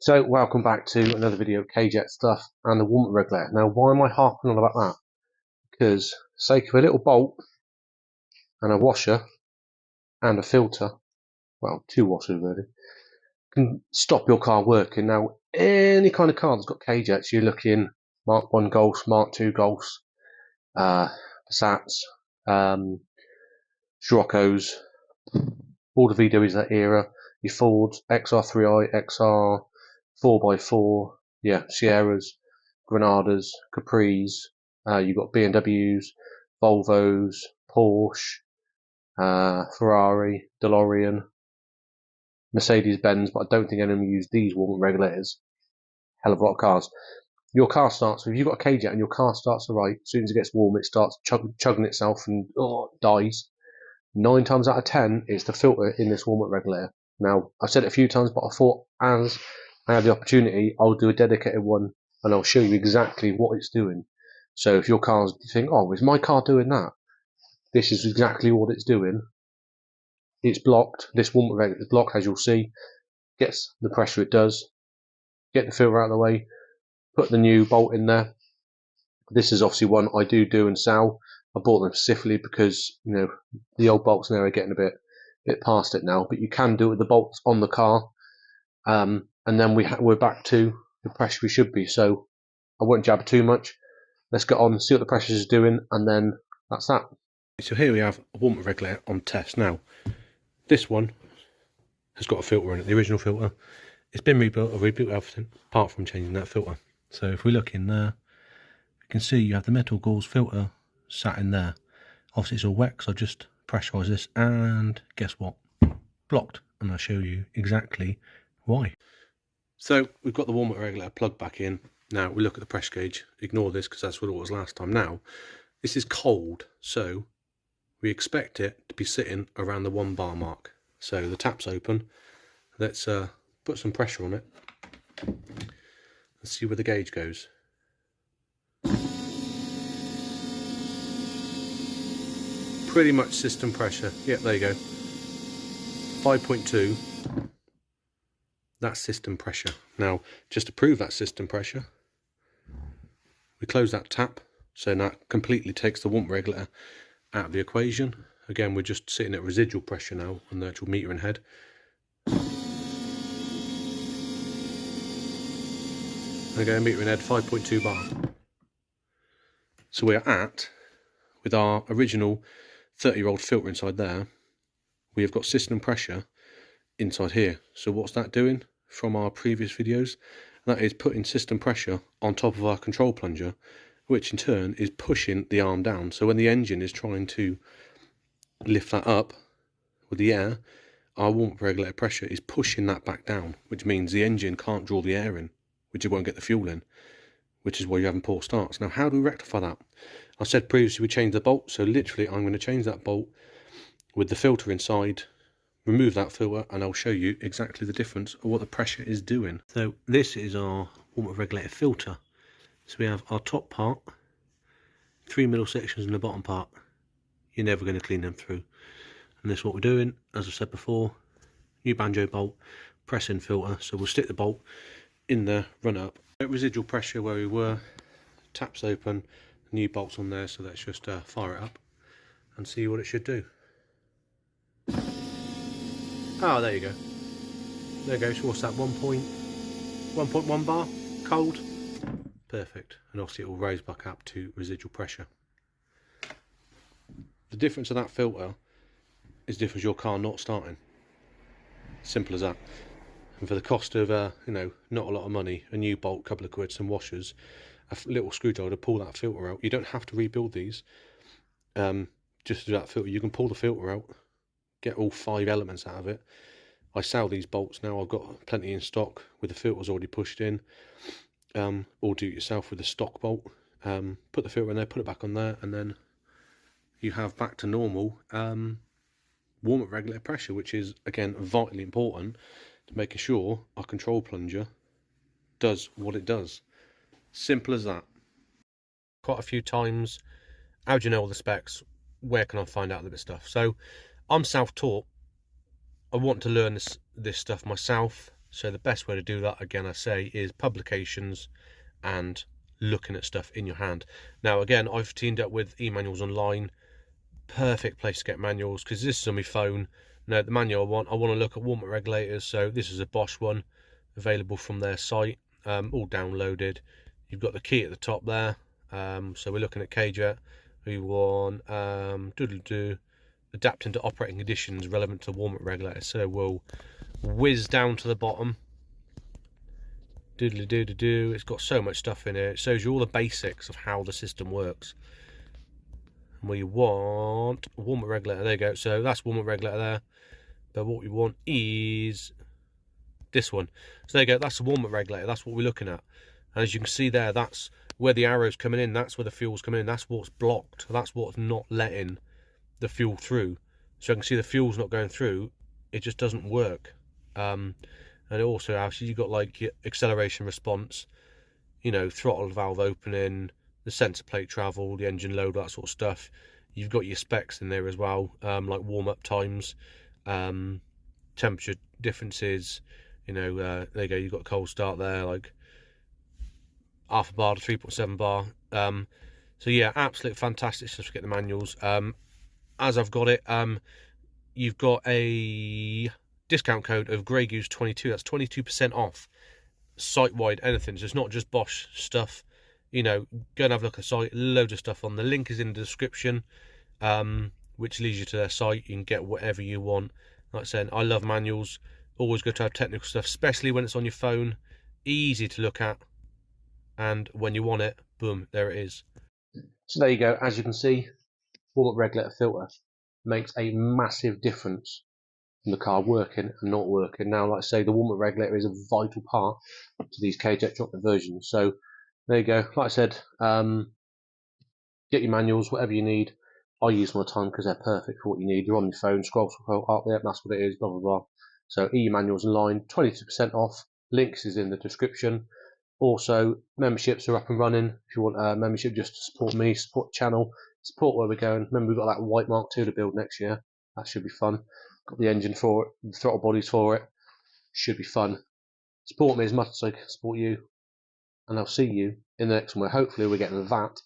So welcome back to another video of K-jet stuff and the warmth regulator. Now why am I harping on about that? Because for the sake of a little bolt and a washer and a filter, well, two washers really, can stop your car working. Now any kind of car that's got K-jets, you're looking Mark 1 Golfs, Mark 2 Golfs, Passats, Scirocco's, all the VWs of that era, your Fords, XR3i, XR 4x4, yeah, Sierras, Granadas, Capris, you've got BMWs, Volvos, Porsche, Ferrari, DeLorean, Mercedes-Benz, but I don't think any of them use these warmth regulators. Hell of a lot of cars. Your car starts, if you've got a K-jet and your car starts to right, as soon as it gets warm, it starts chugging itself and dies. 9 times out of 10, it's the filter in this warmth regulator. Now, I've said it a few times, but I thought as I have the opportunity, I'll do a dedicated one and I'll show you exactly what it's doing. So if your car's, you think, oh, is my car doing that? This is exactly what it's doing. It's blocked. This warmth regulator is blocked, as you'll see. Gets the pressure it does. Get the filter out of the way. Put the new bolt in there. This is obviously one I do and sell. I bought them specifically because, you know, the old bolts now are getting a bit past it now. But you can do it with the bolts on the car. And then we're back to the pressure we should be. So I won't jabber too much. Let's get on and see what the pressure is doing, and then that's that. So here we have a warmth regulator on test. Now, this one has got a filter in it, the original filter. It's been rebuilt, or rebuilt everything, apart from changing that filter. So if we look in there, you can see you have the metal gauze filter sat in there. Obviously it's all wet, so I just pressurise this, and guess what? Blocked. And I'll show you exactly why. So we've got the warmth regulator plugged back in. Now we look at the pressure gauge. Ignore this because that's what it was last time. Now, this is cold, so we expect it to be sitting around the 1 bar mark. So the tap's open. Let's put some pressure on it. Let's see where the gauge goes. Pretty much system pressure. Yep, there you go. 5.2. That's system pressure. Now, just to prove that system pressure, we close that tap. So now it completely takes the warmth regulator out of the equation. Again, we're just sitting at residual pressure now on the actual metering head. Again, metering head 5.2 bar. So we're at, with our original 30-year-old filter inside there, we have got system pressure inside here. So what's that doing from our previous videos? That is putting system pressure on top of our control plunger, which in turn is pushing the arm down. So when the engine is trying to lift that up with the air, our warmth regulator pressure is pushing that back down, which means the engine can't draw the air in, which it won't get the fuel in, which is why you're having poor starts. Now, how do we rectify that? I said previously we changed the bolt, so literally I'm going to change that bolt with the filter inside, remove that filter, and I'll show you exactly the difference of what the pressure is doing. So this is our warmth regulator filter. So we have our top part, 3 middle sections in the bottom part. You're never going to clean them through. And this is what we're doing, as I said before, new banjo bolt, press in filter. So we'll stick the bolt in there, run up. At residual pressure where we were, taps open, new bolts on there, so let's just fire it up and see what it should do. Oh, there you go. There goes. So what's that? 1.1 bar? Cold? Perfect. And obviously it will raise back up to residual pressure. The difference of that filter is the difference of your car not starting. Simple as that. And for the cost of, you know, not a lot of money, a new bolt, couple of quid, some washers, a little screwdriver to pull that filter out. You don't have to rebuild these. Just to do that filter, you can pull the filter out, get all 5 elements out of it. I sell these bolts now. I've got plenty in stock with the filters already pushed in. Or do it yourself with a stock bolt. Put the filter in there, put it back on there, and then you have back to normal warmth regulator pressure, which is again vitally important to making sure our control plunger does what it does. Simple as that. Quite a few times, how do you know all the specs? Where can I find out the bit of stuff? So I'm self-taught. I want to learn this stuff myself. So the best way to do that, again, I say, is publications and looking at stuff in your hand. Now, again, I've teamed up with e-manuals online. Perfect place to get manuals, because this is on my phone. Now, the manual I want to look at warm-up regulators. So this is a Bosch one, available from their site, all downloaded. You've got the key at the top there. So we're looking at K-jet. We want adapting to operating conditions relevant to warm-up regulator. So we'll whiz down to the bottom. It's got so much stuff in it. It shows you all the basics of how the system works. And we want warm-up regulator. There you go. So that's warm-up regulator there. But what we want is this one. So there you go. That's the warm-up regulator. That's what we're looking at. And as you can see there, that's where the arrow's coming in. That's where the fuel's coming in. That's what's blocked. That's what's not letting the fuel through. So I can see the fuel's not going through. It just doesn't work. And it also actually, you've got like your acceleration response, you know, throttle valve opening, the sensor plate travel, the engine load, that sort of stuff. You've got your specs in there as well, like warm-up times, temperature differences. You know, there you go. You've got a cold start there, like half a bar to 3.7 bar. So yeah, absolutely fantastic stuff to get the manuals. As I've got it, you've got a discount code of GreyGoose22. That's 22% off site-wide anything. So it's not just Bosch stuff. You know, go and have a look at the site. Loads of stuff on. The link is in the description, which leads you to their site. You can get whatever you want. Like I said, I love manuals. Always good to have technical stuff, especially when it's on your phone. Easy to look at. And when you want it, boom, there it is. So there you go. As you can see, warm-up regulator filter makes a massive difference in the car working and not working. Now, like I say, the warm-up regulator is a vital part to these K-jetronic versions. So there you go. Like I said, get your manuals, whatever you need. I use them all the time because they're perfect for what you need. You're on your phone, scroll up there, that's what it is, blah, blah, blah. So e-manuals online, 22% off. Links is in the description. Also, memberships are up and running. If you want a membership just to support me, support the channel, support where we're going. Remember, we've got that white Mark II to build next year. That should be fun. Got the engine for it, the throttle bodies for it. Should be fun. Support me as much as I can support you. And I'll see you in the next one where hopefully we're getting that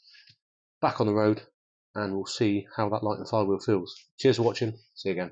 back on the road and we'll see how that light and flywheel feels. Cheers for watching. See you again.